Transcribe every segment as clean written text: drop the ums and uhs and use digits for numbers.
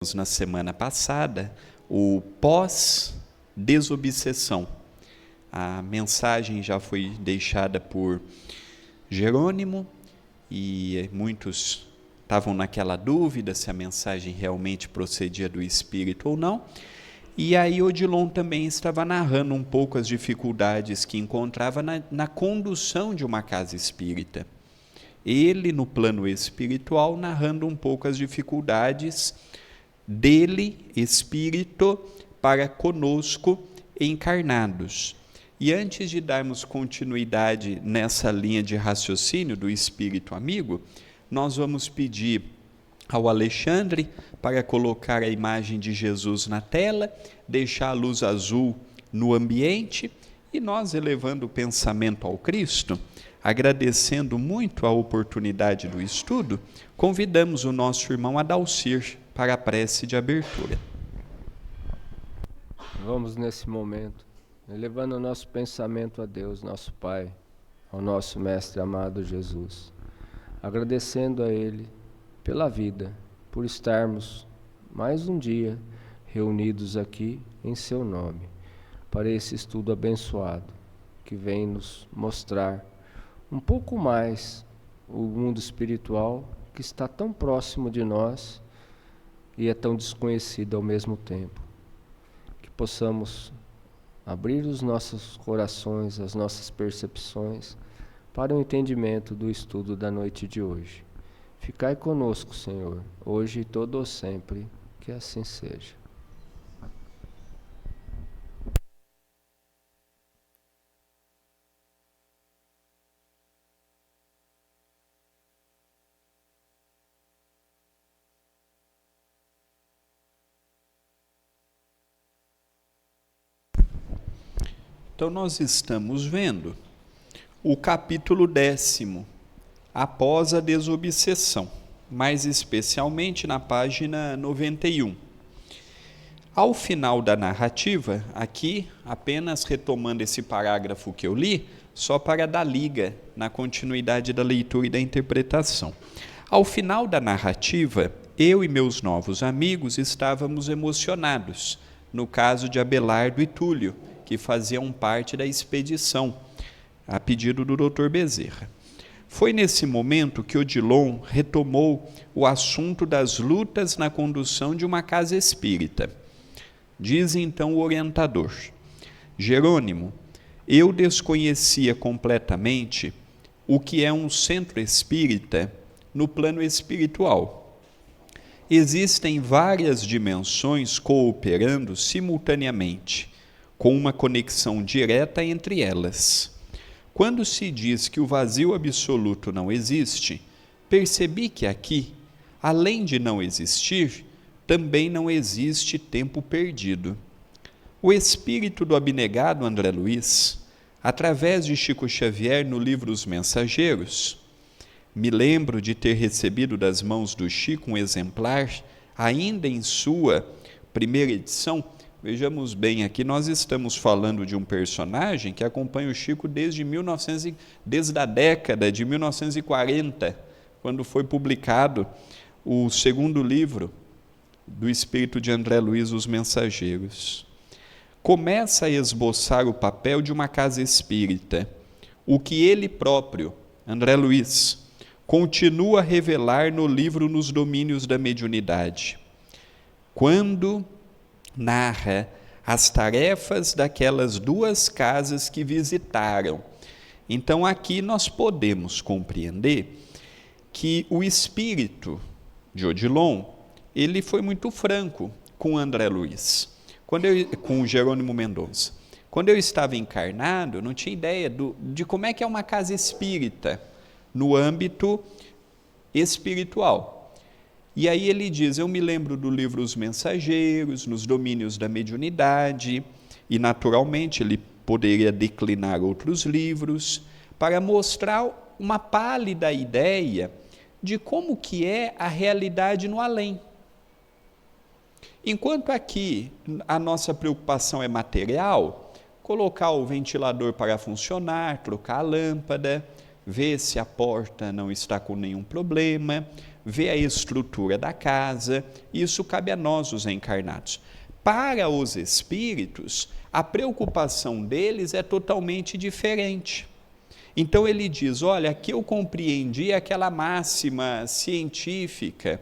Na semana passada, o pós-desobsessão. A mensagem já foi deixada por Jerônimo e muitos estavam naquela dúvida se a mensagem realmente procedia do Espírito ou não. E aí Odilon também estava narrando um pouco as dificuldades que encontrava na condução de uma casa espírita. Ele, no plano espiritual, narrando um pouco as dificuldades dele, espírito, para conosco encarnados. E antes de darmos continuidade nessa linha de raciocínio do espírito amigo, nós vamos pedir ao Alexandre para colocar a imagem de Jesus na tela, deixar a luz azul no ambiente e nós, elevando o pensamento ao Cristo, agradecendo muito a oportunidade do estudo, convidamos o nosso irmão Adalcir para a prece de abertura. Vamos nesse momento, elevando o nosso pensamento a Deus, nosso Pai, ao nosso Mestre amado Jesus, agradecendo a Ele pela vida, por estarmos mais um dia reunidos aqui em Seu nome, para esse estudo abençoado, que vem nos mostrar um pouco mais o mundo espiritual que está tão próximo de nós e é tão desconhecido ao mesmo tempo. Que possamos abrir os nossos corações, as nossas percepções, para o entendimento do estudo da noite de hoje. Ficai conosco, Senhor, hoje e todo o sempre, que assim seja. Então nós estamos vendo o capítulo 10º, após a desobsessão, mais especialmente na página 91. Ao final da narrativa, aqui, apenas retomando esse parágrafo que eu li, só para dar liga na continuidade da leitura e da interpretação. Ao final da narrativa, eu e meus novos amigos estávamos emocionados, no caso de Abelardo e Túlio, que faziam parte da expedição, a pedido do Dr. Bezerra. Foi nesse momento que Odilon retomou o assunto das lutas na condução de uma casa espírita. Diz então o orientador: Jerônimo, eu desconhecia completamente o que é um centro espírita no plano espiritual. Existem várias dimensões cooperando simultaneamente, com uma conexão direta entre elas. Quando se diz que o vazio absoluto não existe, percebi que aqui, além de não existir, também não existe tempo perdido. O espírito do abnegado André Luiz, através de Chico Xavier no livro Os Mensageiros, me lembro de ter recebido das mãos do Chico um exemplar, ainda em sua primeira edição. Vejamos bem, aqui nós estamos falando de um personagem que acompanha o Chico desde a década de 1940, quando foi publicado o segundo livro do espírito de André Luiz, Os Mensageiros. Começa a esboçar o papel de uma casa espírita, o que ele próprio, André Luiz, continua a revelar no livro Nos Domínios da Mediunidade. Quando narra as tarefas daquelas duas casas que visitaram. Então aqui nós podemos compreender que o espírito de Odilon, ele foi muito franco com André Luiz, com Jerônimo Mendonça. Quando eu estava encarnado, eu não tinha ideia de como é que é uma casa espírita no âmbito espiritual. E aí ele diz, eu me lembro do livro Os Mensageiros, Nos Domínios da Mediunidade, e naturalmente ele poderia declinar outros livros, para mostrar uma pálida ideia de como que é a realidade no além. Enquanto aqui a nossa preocupação é material, colocar o ventilador para funcionar, trocar a lâmpada, ver se a porta não está com nenhum problema, vê a estrutura da casa, isso cabe a nós, os encarnados. Para os espíritos, a preocupação deles é totalmente diferente. Então ele diz, olha, aqui eu compreendi aquela máxima científica,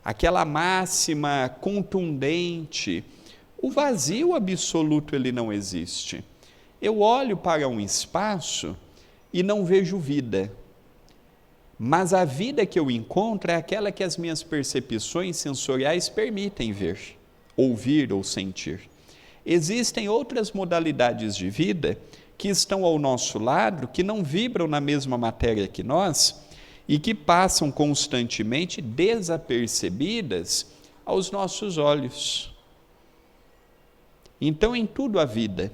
aquela máxima contundente, o vazio absoluto ele não existe. Eu olho para um espaço e não vejo vida, mas a vida que eu encontro é aquela que as minhas percepções sensoriais permitem ver, ouvir ou sentir. Existem outras modalidades de vida que estão ao nosso lado, que não vibram na mesma matéria que nós e que passam constantemente desapercebidas aos nossos olhos. Então, em tudo a vida,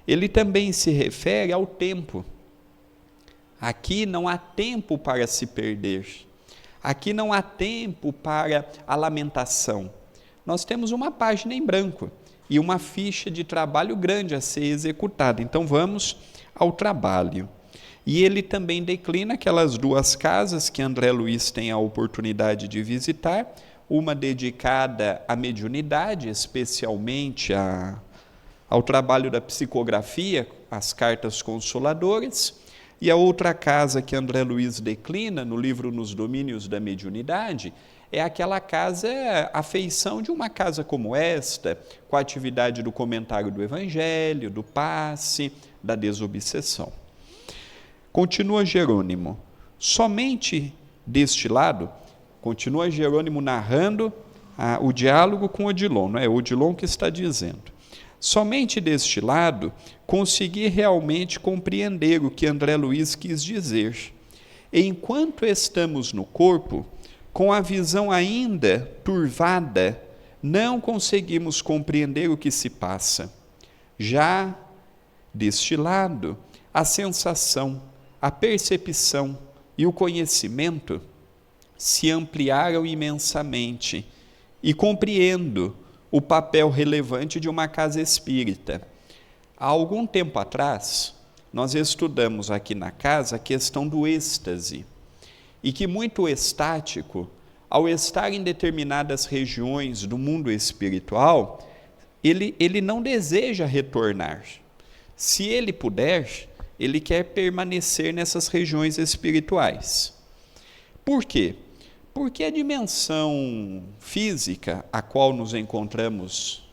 ele também se refere ao tempo. Aqui não há tempo para se perder. Aqui não há tempo para a lamentação. Nós temos uma página em branco e uma ficha de trabalho grande a ser executada. Então, vamos ao trabalho. E ele também declina aquelas 2 casas que André Luiz tem a oportunidade de visitar, uma dedicada à mediunidade, especialmente ao trabalho da psicografia, as cartas consoladoras, e a outra casa que André Luiz declina no livro Nos Domínios da Mediunidade, é aquela casa, a feição de uma casa como esta, com a atividade do comentário do Evangelho, do passe, da desobsessão. Continua Jerônimo, somente deste lado, continua Jerônimo narrando o diálogo com Odilon, não é Odilon que está dizendo. Somente deste lado consegui realmente compreender o que André Luiz quis dizer. Enquanto estamos no corpo, com a visão ainda turvada, não conseguimos compreender o que se passa. Já deste lado, a sensação, a percepção e o conhecimento se ampliaram imensamente e compreendo o papel relevante de uma casa espírita. Há algum tempo atrás, nós estudamos aqui na casa a questão do êxtase, e que muito estático, ao estar em determinadas regiões do mundo espiritual, ele não deseja retornar. Se ele puder, ele quer permanecer nessas regiões espirituais. Por quê? Porque a dimensão física a qual nos encontramos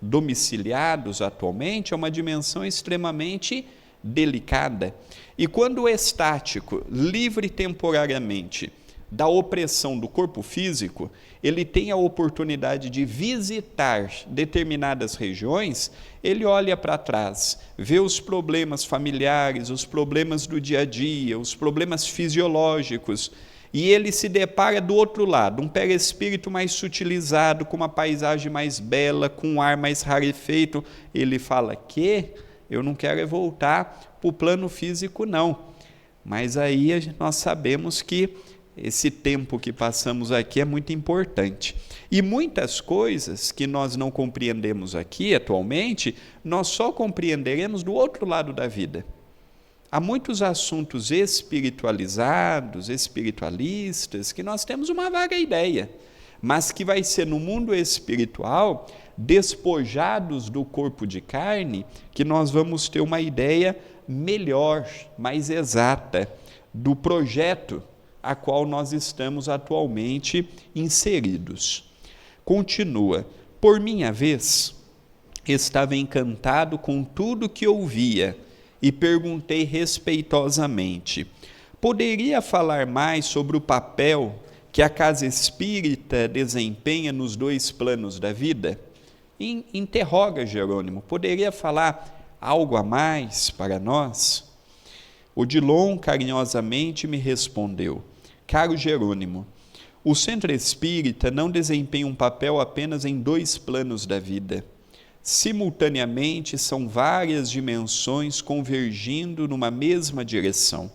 domiciliados atualmente é uma dimensão extremamente delicada. E quando o estático, livre temporariamente da opressão do corpo físico, ele tem a oportunidade de visitar determinadas regiões, ele olha para trás, vê os problemas familiares, os problemas do dia a dia, os problemas fisiológicos, e ele se depara do outro lado, um perispírito mais sutilizado, com uma paisagem mais bela, com um ar mais rarefeito. Ele fala que eu não quero voltar para o plano físico, não. Mas aí nós sabemos que esse tempo que passamos aqui é muito importante. E muitas coisas que nós não compreendemos aqui atualmente, nós só compreenderemos do outro lado da vida. Há muitos assuntos espiritualizados, espiritualistas, que nós temos uma vaga ideia, mas que vai ser no mundo espiritual, despojados do corpo de carne, que nós vamos ter uma ideia melhor, mais exata, do projeto a qual nós estamos atualmente inseridos. Continua, por minha vez, estava encantado com tudo que ouvia, e perguntei respeitosamente, poderia falar mais sobre o papel que a casa espírita desempenha nos 2 planos da vida? Interroga Jerônimo, poderia falar algo a mais para nós? Odilon carinhosamente me respondeu, caro Jerônimo, o centro espírita não desempenha um papel apenas em 2 planos da vida. Simultaneamente, são várias dimensões convergindo numa mesma direção.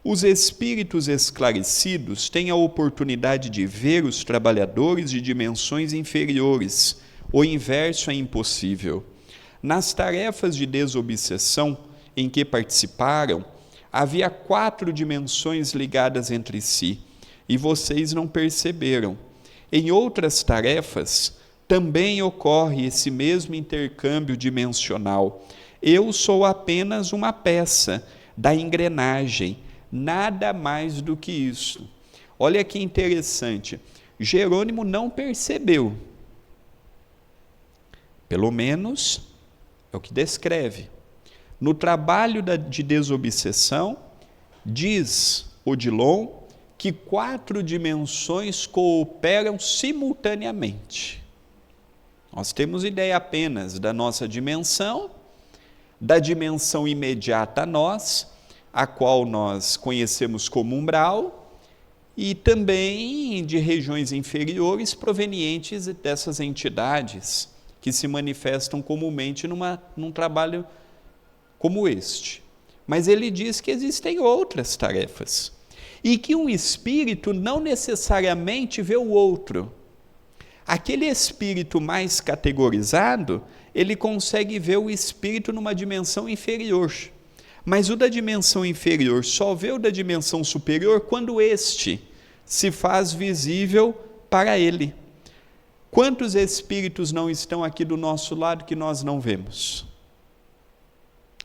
Os espíritos esclarecidos têm a oportunidade de ver os trabalhadores de dimensões inferiores. O inverso é impossível. Nas tarefas de desobsessão em que participaram, havia 4 dimensões ligadas entre si, e vocês não perceberam. Em outras tarefas, também ocorre esse mesmo intercâmbio dimensional. Eu sou apenas uma peça da engrenagem, nada mais do que isso. Olha que interessante, Jerônimo não percebeu, pelo menos é o que descreve. No trabalho de desobsessão, diz Odilon que 4 dimensões cooperam simultaneamente. Nós temos ideia apenas da nossa dimensão, da dimensão imediata a nós, a qual nós conhecemos como umbral, e também de regiões inferiores provenientes dessas entidades que se manifestam comumente num trabalho como este. Mas ele diz que existem outras tarefas e que um espírito não necessariamente vê o outro. Aquele espírito mais categorizado, ele consegue ver o espírito numa dimensão inferior. Mas o da dimensão inferior só vê o da dimensão superior quando este se faz visível para ele. Quantos espíritos não estão aqui do nosso lado que nós não vemos?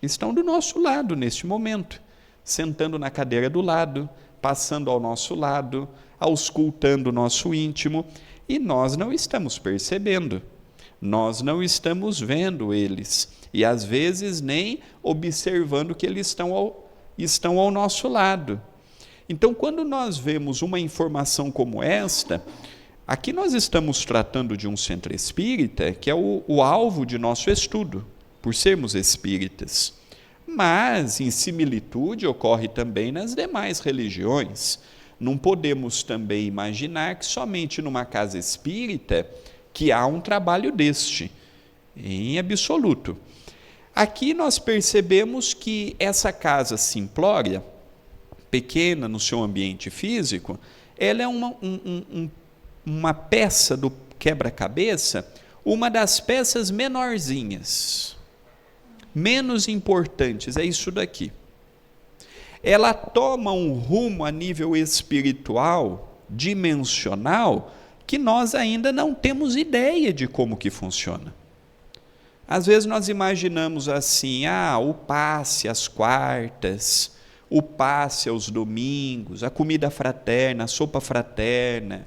Estão do nosso lado neste momento, sentando na cadeira do lado, passando ao nosso lado, auscultando o nosso íntimo, e nós não estamos percebendo, nós não estamos vendo eles, e às vezes nem observando que eles estão ao nosso lado. Então, quando nós vemos uma informação como esta, aqui nós estamos tratando de um centro espírita, que é o alvo de nosso estudo, por sermos espíritas. Mas, em similitude, ocorre também nas demais religiões. Não podemos também imaginar que somente numa casa espírita que há um trabalho deste, em absoluto. Aqui nós percebemos que essa casa simplória, pequena no seu ambiente físico, ela é uma peça do quebra-cabeça, uma das peças menorzinhas, menos importantes, é isso daqui. Ela toma um rumo a nível espiritual, dimensional, que nós ainda não temos ideia de como que funciona. Às vezes nós imaginamos assim, o passe às quartas, o passe aos domingos, a comida fraterna, a sopa fraterna,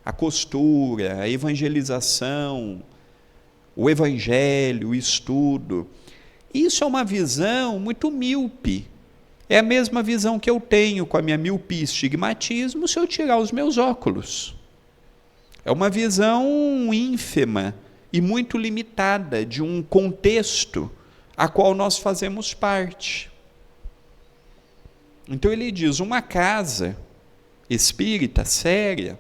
a costura, a evangelização, o evangelho, o estudo. Isso é uma visão muito míope. É a mesma visão que eu tenho com a minha miopia e estigmatismo se eu tirar os meus óculos. É uma visão ínfima e muito limitada de um contexto a qual nós fazemos parte. Então ele diz, uma casa espírita séria,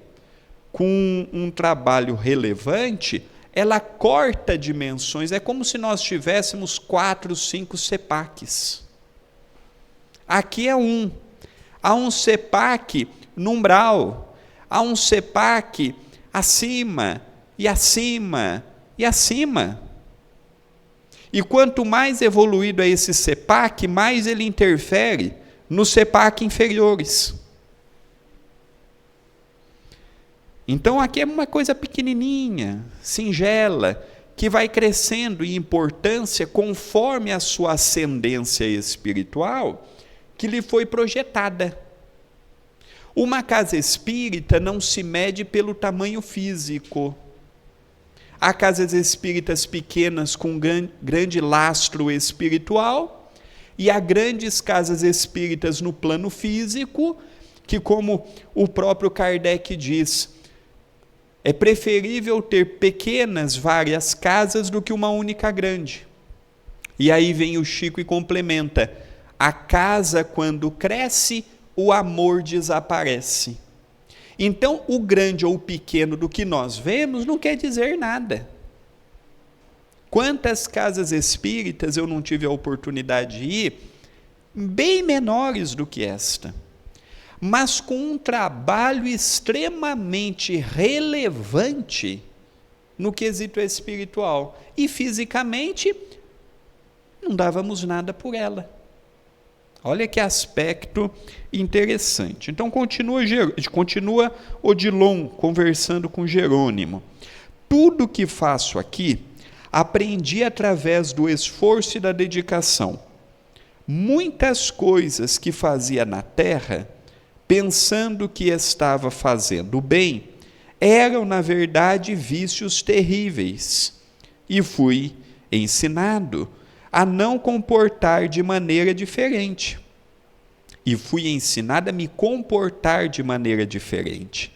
com um trabalho relevante, ela corta dimensões, é como se nós tivéssemos 4, 5 CEPACs. Aqui é um. Há um CEPAC no umbral, há um CEPAC acima, e acima, e acima. E quanto mais evoluído é esse CEPAC, mais ele interfere nos CEPAC inferiores. Então aqui é uma coisa pequenininha, singela, que vai crescendo em importância conforme a sua ascendência espiritual que lhe foi projetada. Uma casa espírita não se mede pelo tamanho físico. Há casas espíritas pequenas com grande lastro espiritual e há grandes casas espíritas no plano físico que, como o próprio Kardec diz, é preferível ter pequenas várias casas do que uma única grande. E aí vem o Chico e complementa, a casa quando cresce, o amor desaparece. Então, o grande ou o pequeno do que nós vemos não quer dizer nada. Quantas casas espíritas eu não tive a oportunidade de ir, bem menores do que esta, mas com um trabalho extremamente relevante no quesito espiritual. E fisicamente, não dávamos nada por ela. Olha que aspecto interessante. Então continua Odilon conversando com Jerônimo. Tudo que faço aqui, aprendi através do esforço e da dedicação. Muitas coisas que fazia na terra, pensando que estava fazendo bem, eram, na verdade, vícios terríveis. E fui ensinado a não comportar de maneira diferente. E fui ensinado a me comportar de maneira diferente.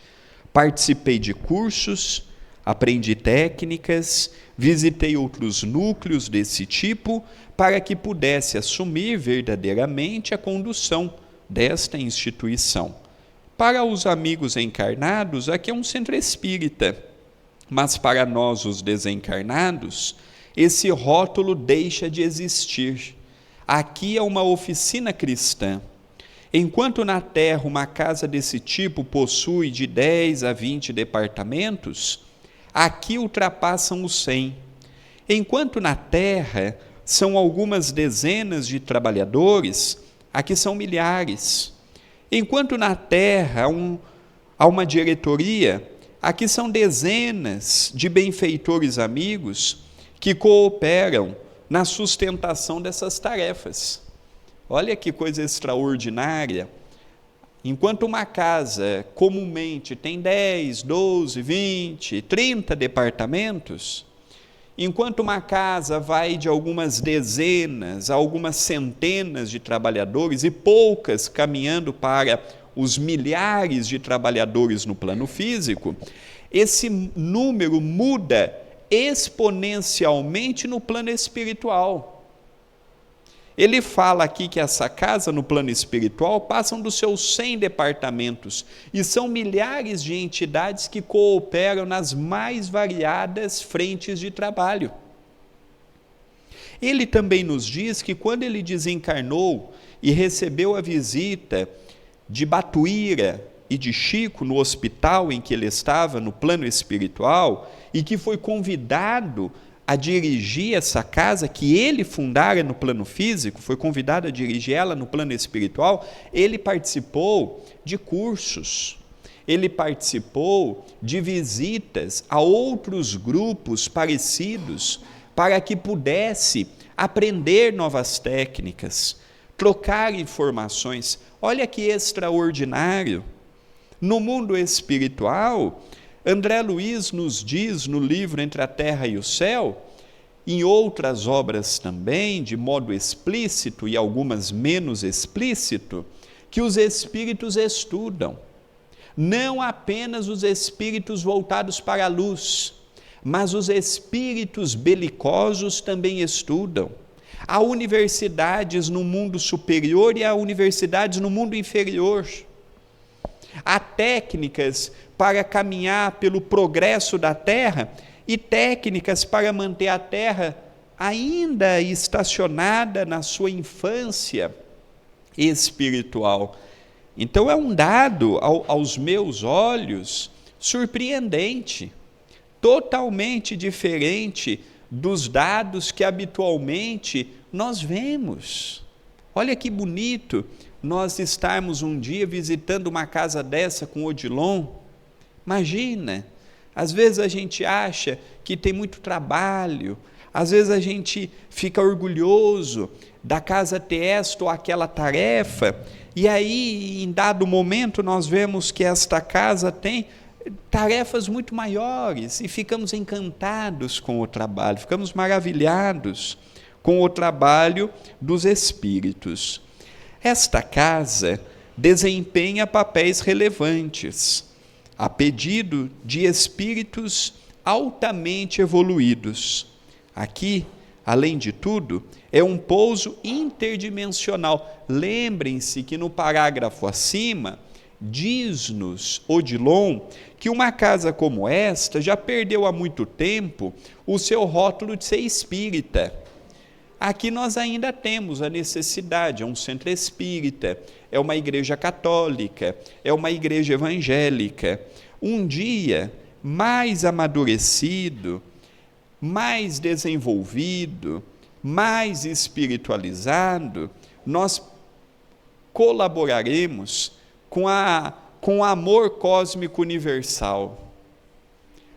Participei de cursos, aprendi técnicas, visitei outros núcleos desse tipo para que pudesse assumir verdadeiramente a condução desta instituição. Para os amigos encarnados, aqui é um centro espírita, mas para nós, os desencarnados, esse rótulo deixa de existir. Aqui é uma oficina cristã. Enquanto na Terra uma casa desse tipo possui de 10 a 20 departamentos, aqui ultrapassam os 100. Enquanto na Terra são algumas dezenas de trabalhadores, aqui são milhares. Enquanto na Terra há uma diretoria, aqui são dezenas de benfeitores amigos que cooperam na sustentação dessas tarefas. Olha que coisa extraordinária. Enquanto uma casa comumente tem 10, 12, 20, 30 departamentos, enquanto uma casa vai de algumas dezenas a algumas centenas de trabalhadores e poucas caminhando para os milhares de trabalhadores no plano físico, esse número muda exponencialmente no plano espiritual. Ele fala aqui que essa casa no plano espiritual passam dos seus 100 departamentos e são milhares de entidades que cooperam nas mais variadas frentes de trabalho. Ele também nos diz que quando ele desencarnou e recebeu a visita de Batuíra e de Chico no hospital em que ele estava no plano espiritual e que foi convidado a dirigir essa casa que ele fundara no plano físico, foi convidado a dirigir ela no plano espiritual, ele participou de cursos, ele participou de visitas a outros grupos parecidos para que pudesse aprender novas técnicas, trocar informações. Olha que extraordinário! No mundo espiritual, André Luiz nos diz no livro Entre a Terra e o Céu, em outras obras também, de modo explícito e algumas menos explícito, que os espíritos estudam. Não apenas os espíritos voltados para a luz, mas os espíritos belicosos também estudam. Há universidades no mundo superior e há universidades no mundo inferior. Há técnicas para caminhar pelo progresso da Terra e técnicas para manter a Terra ainda estacionada na sua infância espiritual. Então é um dado, aos meus olhos, surpreendente, totalmente diferente dos dados que habitualmente nós vemos. Olha que bonito nós estarmos um dia visitando uma casa dessa com Odilon. Imagina, às vezes a gente acha que tem muito trabalho, às vezes a gente fica orgulhoso da casa ter esta ou aquela tarefa, e aí em dado momento nós vemos que esta casa tem tarefas muito maiores e ficamos encantados com o trabalho, ficamos maravilhados com o trabalho dos espíritos. Esta casa desempenha papéis relevantes, a pedido de espíritos altamente evoluídos. Aqui, além de tudo, é um pouso interdimensional. Lembrem-se que no parágrafo acima, diz-nos Odilon que uma casa como esta já perdeu há muito tempo o seu rótulo de ser espírita. Aqui nós ainda temos a necessidade, é um centro espírita, é uma igreja católica, é uma igreja evangélica. Um dia, mais amadurecido, mais desenvolvido, mais espiritualizado, nós colaboraremos com o amor cósmico universal.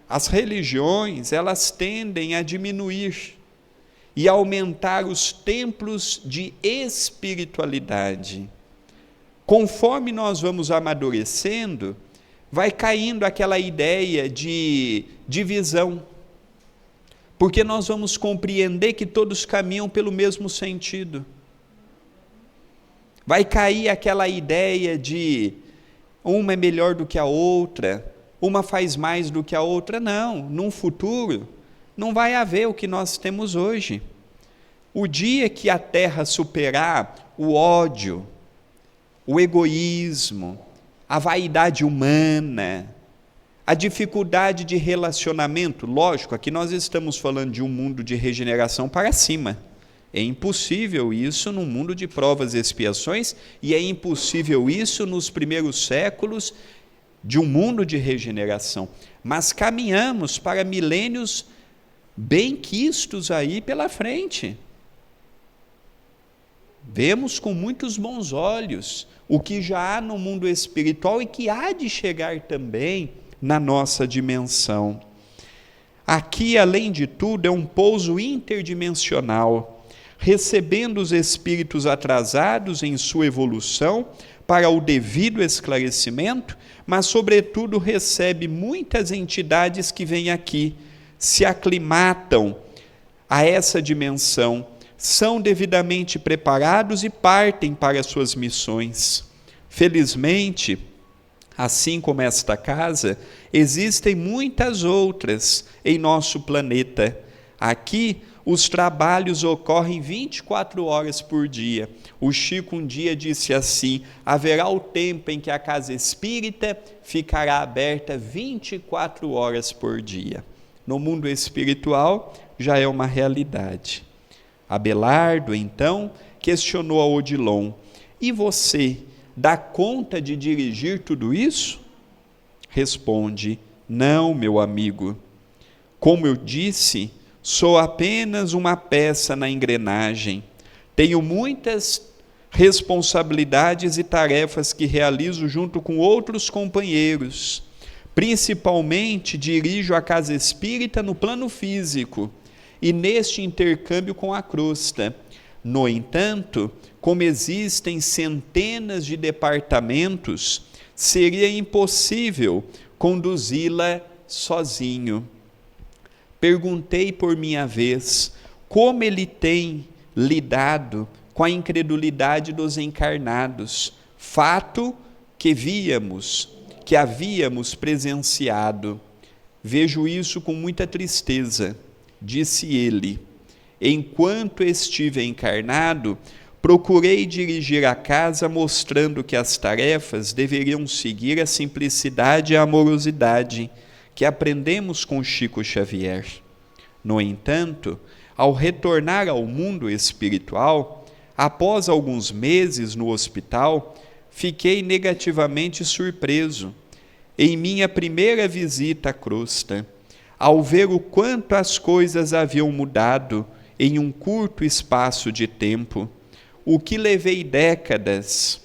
As religiões, elas tendem a diminuir e aumentar os templos de espiritualidade. Conforme nós vamos amadurecendo, vai caindo aquela ideia de divisão, porque nós vamos compreender que todos caminham pelo mesmo sentido. Vai cair aquela ideia de uma é melhor do que a outra, uma faz mais do que a outra. Não, num futuro não vai haver o que nós temos hoje. O dia que a Terra superar o ódio, o egoísmo, a vaidade humana, a dificuldade de relacionamento, lógico, aqui nós estamos falando de um mundo de regeneração para cima. É impossível isso num mundo de provas e expiações, e é impossível isso nos primeiros séculos de um mundo de regeneração. Mas caminhamos para milênios bem quistos aí pela frente. Vemos com muitos bons olhos o que já há no mundo espiritual e que há de chegar também na nossa dimensão. Aqui, além de tudo, é um pouso interdimensional, recebendo os espíritos atrasados em sua evolução para o devido esclarecimento, mas, sobretudo, recebe muitas entidades que vêm aqui, se aclimatam a essa dimensão, são devidamente preparados e partem para suas missões. Felizmente, assim como esta casa, existem muitas outras em nosso planeta. Aqui, os trabalhos ocorrem 24 horas por dia. O Chico um dia disse assim: haverá o tempo em que a casa espírita ficará aberta 24 horas por dia. No mundo espiritual, já é uma realidade. Abelardo, então, questionou a Odilon: e você dá conta de dirigir tudo isso? Responde: não, meu amigo. Como eu disse, sou apenas uma peça na engrenagem. Tenho muitas responsabilidades e tarefas que realizo junto com outros companheiros. Principalmente dirijo a casa espírita no plano físico e neste intercâmbio com a crosta. No entanto, como existem centenas de departamentos, seria impossível conduzi-la sozinho. Perguntei por minha vez como ele tem lidado com a incredulidade dos encarnados, fato que havíamos presenciado. Vejo isso com muita tristeza, disse ele. Enquanto estive encarnado, procurei dirigir a casa mostrando que as tarefas deveriam seguir a simplicidade e a amorosidade que aprendemos com Chico Xavier. No entanto, ao retornar ao mundo espiritual, após alguns meses no hospital, fiquei negativamente surpreso em minha primeira visita à crosta, ao ver o quanto as coisas haviam mudado em um curto espaço de tempo. O que levei décadas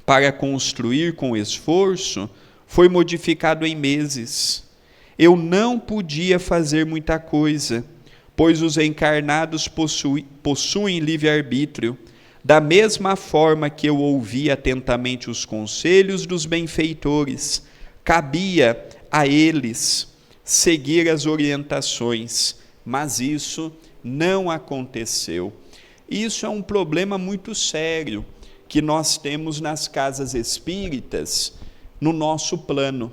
para construir com esforço foi modificado em meses. Eu não podia fazer muita coisa, pois os encarnados possuem livre-arbítrio, da mesma forma que eu ouvia atentamente os conselhos dos benfeitores, cabia a eles seguir as orientações, mas isso não aconteceu. Isso é um problema muito sério que nós temos nas casas espíritas, no nosso plano.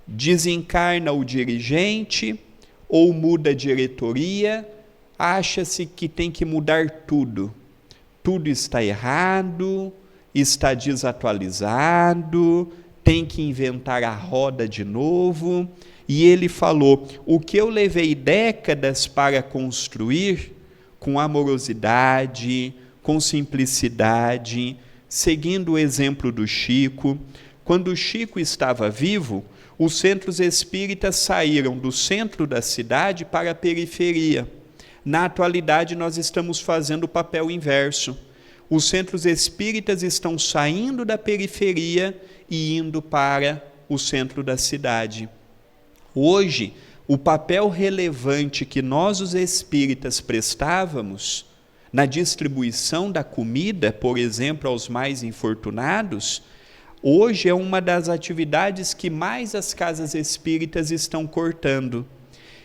Desencarna o dirigente ou muda a diretoria, acha-se que tem que mudar tudo. Tudo está errado, está desatualizado, tem que inventar a roda de novo. E ele falou: o que eu levei décadas para construir, com amorosidade, com simplicidade, seguindo o exemplo do Chico. Quando o Chico estava vivo, os centros espíritas saíram do centro da cidade para a periferia. Na atualidade, nós estamos fazendo o papel inverso. Os centros espíritas estão saindo da periferia e indo para o centro da cidade. Hoje, o papel relevante que nós, os espíritas, prestávamos na distribuição da comida, por exemplo, aos mais infortunados, hoje é uma das atividades que mais as casas espíritas estão cortando.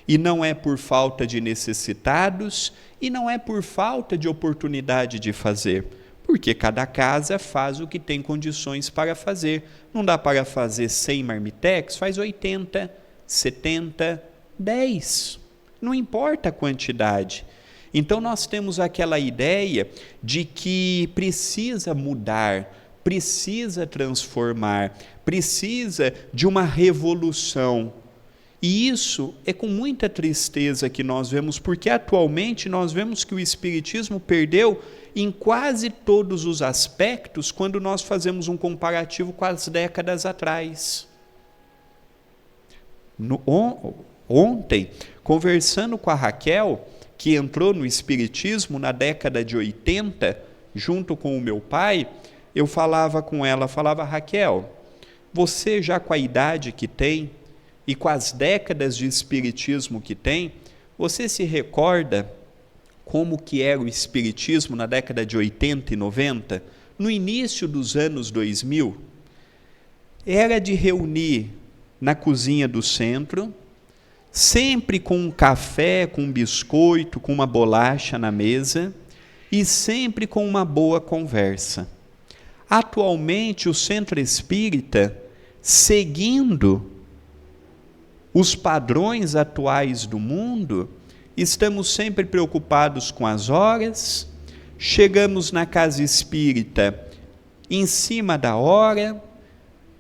E não é por falta de necessitados e não é por falta de oportunidade de fazer, porque cada casa faz o que tem condições para fazer. Não dá para fazer 100 marmitex, faz 80, 70, 10. Não importa a quantidade. Então nós temos aquela ideia de que precisa mudar, precisa transformar, precisa de uma revolução. E isso é com muita tristeza que nós vemos, porque atualmente nós vemos que o Espiritismo perdeu em quase todos os aspectos quando nós fazemos um comparativo com as décadas atrás. Ontem, conversando com a Raquel, que entrou no Espiritismo na década de 80, junto com o meu pai, eu falava com ela, Raquel, você já com a idade que tem, e com as décadas de espiritismo que tem, você se recorda como que era o espiritismo na década de 80 e 90? No início dos anos 2000, era de reunir na cozinha do centro, sempre com um café, com um biscoito, com uma bolacha na mesa, e sempre com uma boa conversa. Atualmente, o centro espírita, seguindo os padrões atuais do mundo, estamos sempre preocupados com as horas, chegamos na casa espírita em cima da hora,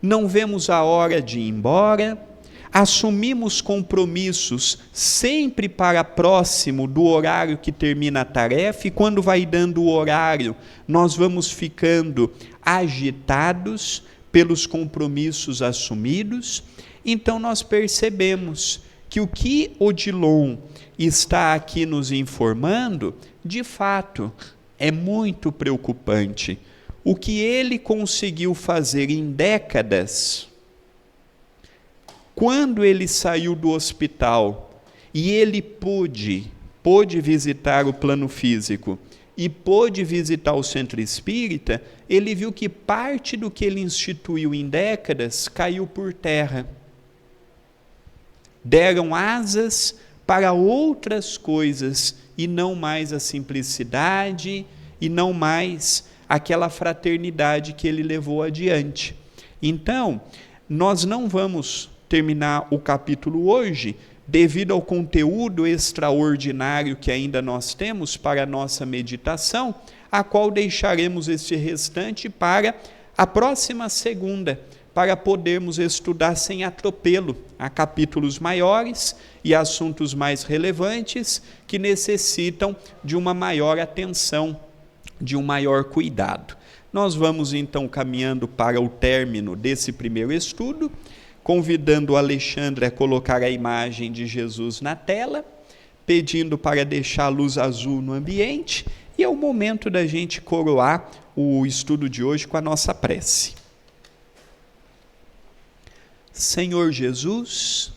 não vemos a hora de ir embora, assumimos compromissos sempre para próximo do horário que termina a tarefa, e quando vai dando o horário, nós vamos ficando agitados pelos compromissos assumidos. Então nós percebemos que o que Odilon está aqui nos informando, de fato, é muito preocupante. O que ele conseguiu fazer em décadas, quando ele saiu do hospital e ele pôde visitar o plano físico e pôde visitar o centro espírita, ele viu que parte do que ele instituiu em décadas caiu por terra. Deram asas para outras coisas e não mais a simplicidade e não mais aquela fraternidade que ele levou adiante. Então, nós não vamos terminar o capítulo hoje, devido ao conteúdo extraordinário que ainda nós temos para a nossa meditação, a qual deixaremos este restante para a próxima segunda, para podermos estudar sem atropelo a capítulos maiores e assuntos mais relevantes que necessitam de uma maior atenção, de um maior cuidado. Nós vamos então caminhando para o término desse primeiro estudo, convidando o Alexandre a colocar a imagem de Jesus na tela, pedindo para deixar a luz azul no ambiente, e é o momento da gente coroar o estudo de hoje com a nossa prece. Senhor Jesus,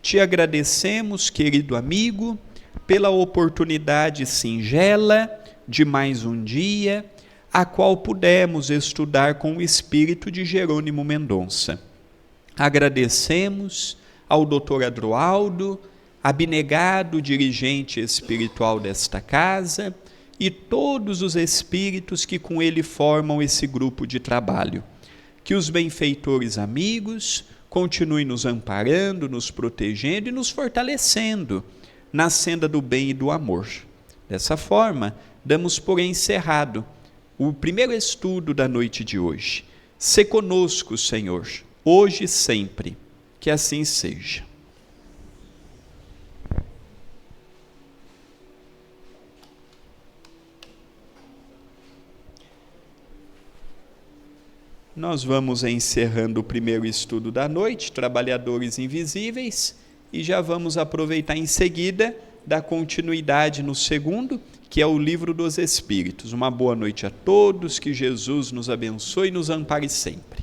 te agradecemos, querido amigo, pela oportunidade singela de mais um dia, a qual pudemos estudar com o espírito de Jerônimo Mendonça. Agradecemos ao Dr. Adroaldo, abnegado dirigente espiritual desta casa, e todos os espíritos que com ele formam esse grupo de trabalho. Que os benfeitores amigos continuem nos amparando, nos protegendo e nos fortalecendo na senda do bem e do amor. Dessa forma, damos por encerrado o primeiro estudo da noite de hoje. Sê conosco, Senhor, hoje e sempre. Que assim seja. Nós vamos encerrando o primeiro estudo da noite, Trabalhadores Invisíveis, e já vamos aproveitar em seguida, dar continuidade no segundo, que é o Livro dos Espíritos. Uma boa noite a todos, que Jesus nos abençoe e nos ampare sempre.